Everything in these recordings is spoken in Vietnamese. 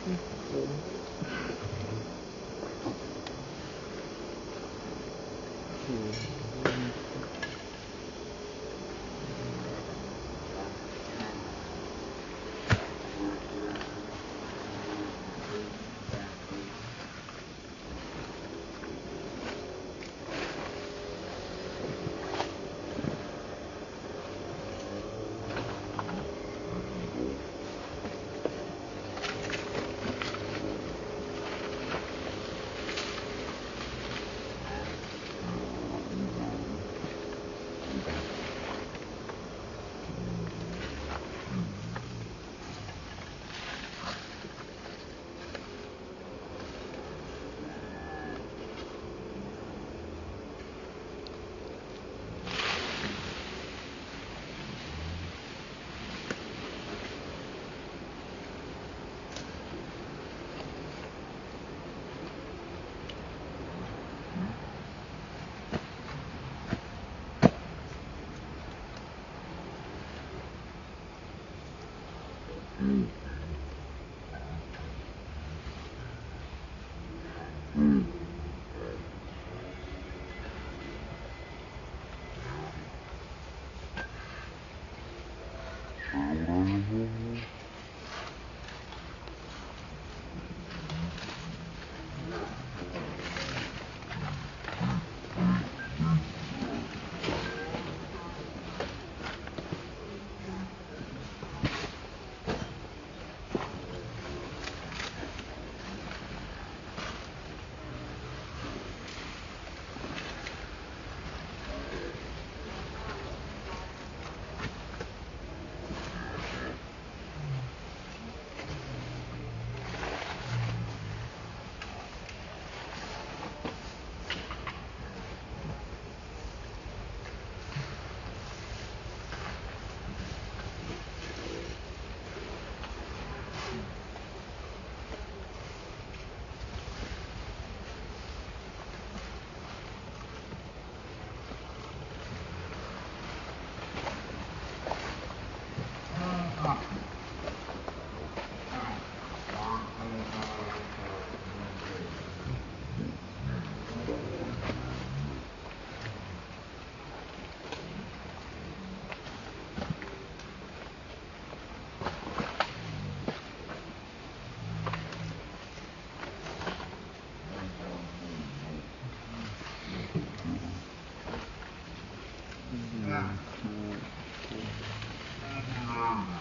Angela to wanted me, Angela to my heart.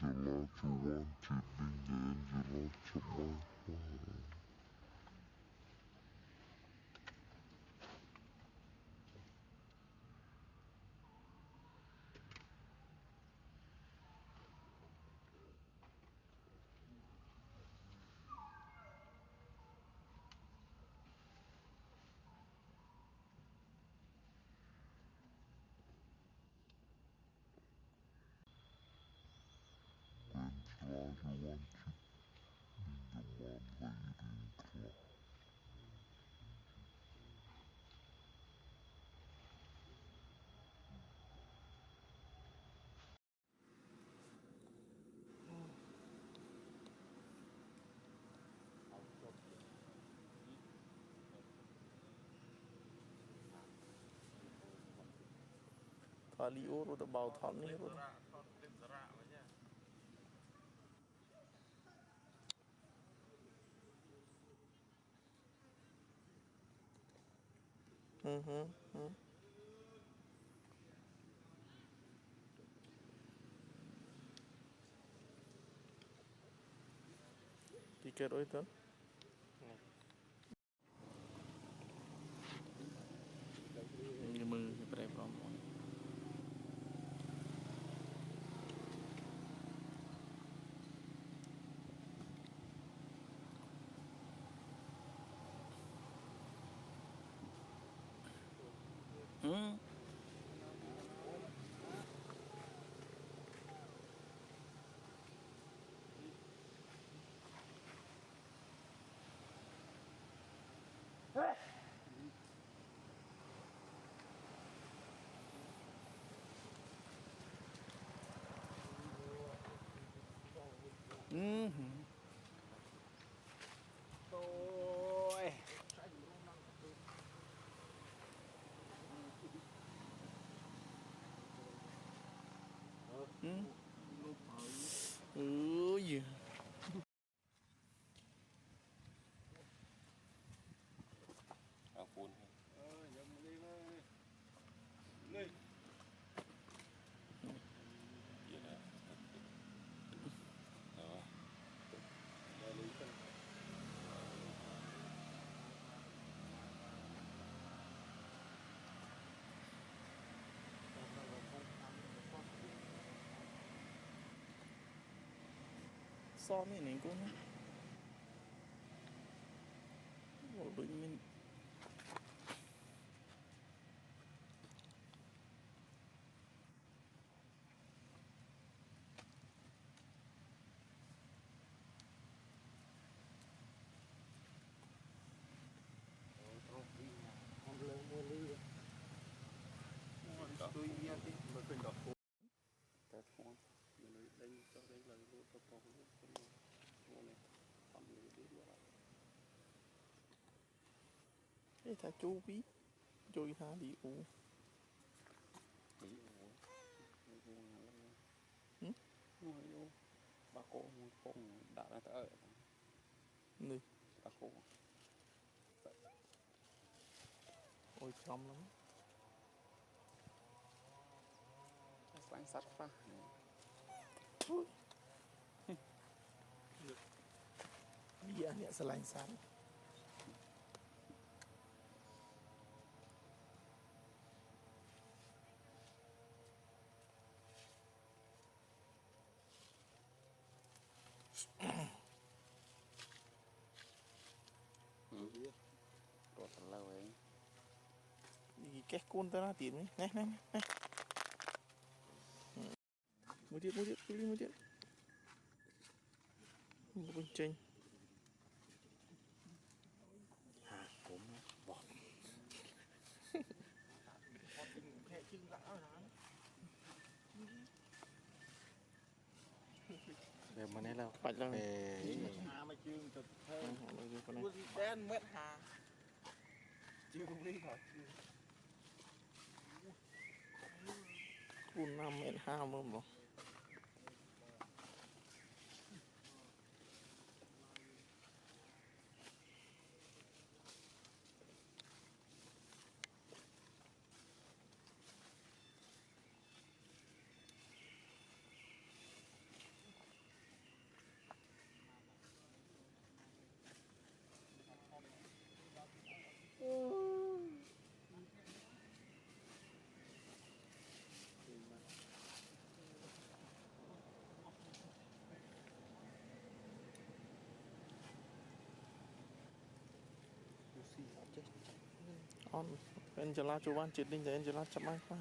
Angela to wanted me, the one lady in class. đi ô rồi tao bảo thọn này rồi tiket itu ini mừng cái promo Ôi. gì Phun so mấy này cũng một đôi mình tôi nghe thì mà khuyên đọc phun ta không mình đánh cho đánh lời luôn tôi còn luôn con này tầm người đi vào cái thà chú bí rồi thà đi ô đi ngồi vô bà cô không đã ra tới này bà cô ôi chăm lắm sáng sắt quá bây giờ sẽ lạnh sáng rồi lâu ấy đi cái con ta ra tiền ấy nè nè nè một chiếc một bên trên cũng bọt về mà này đâu phải là về hà mà chưa thực thơ con này quân đen mét hà chưa đi khỏi con 5,2 m mà on Angela coba chết đi Angela chậm ai quá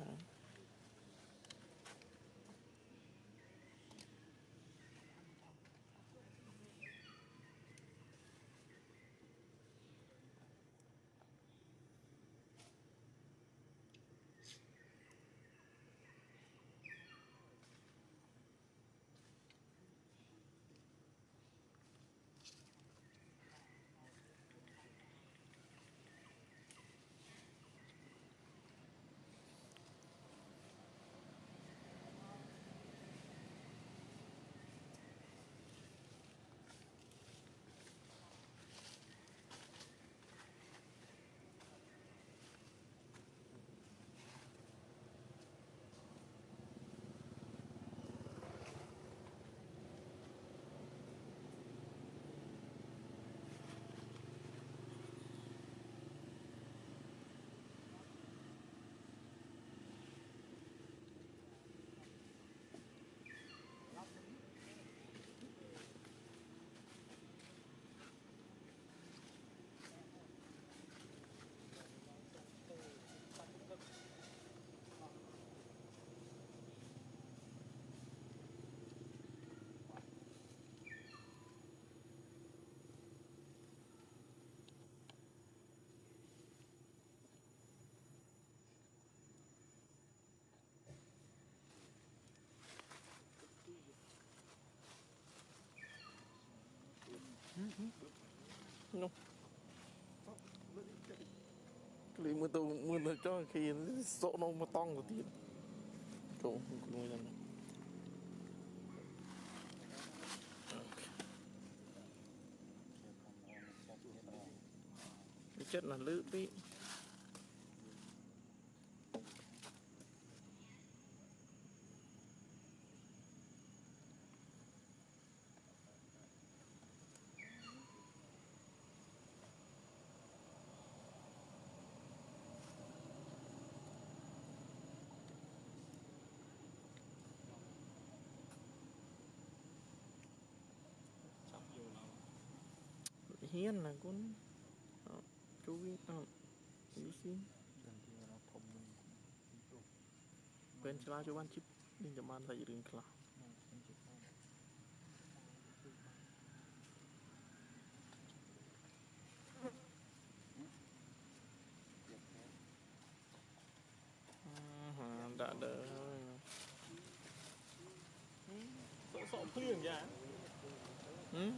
nó lấy mưa tôi cho khi sổ nó mà tông của tiền cũng người dân chất là lữ bị chọc nhiều nào hiên là con chú biết đi xin đừng thì nó thông minh bên chả chú ban chip đi cho man tại rừng cả đã đỡ sợ sợ phiền vậy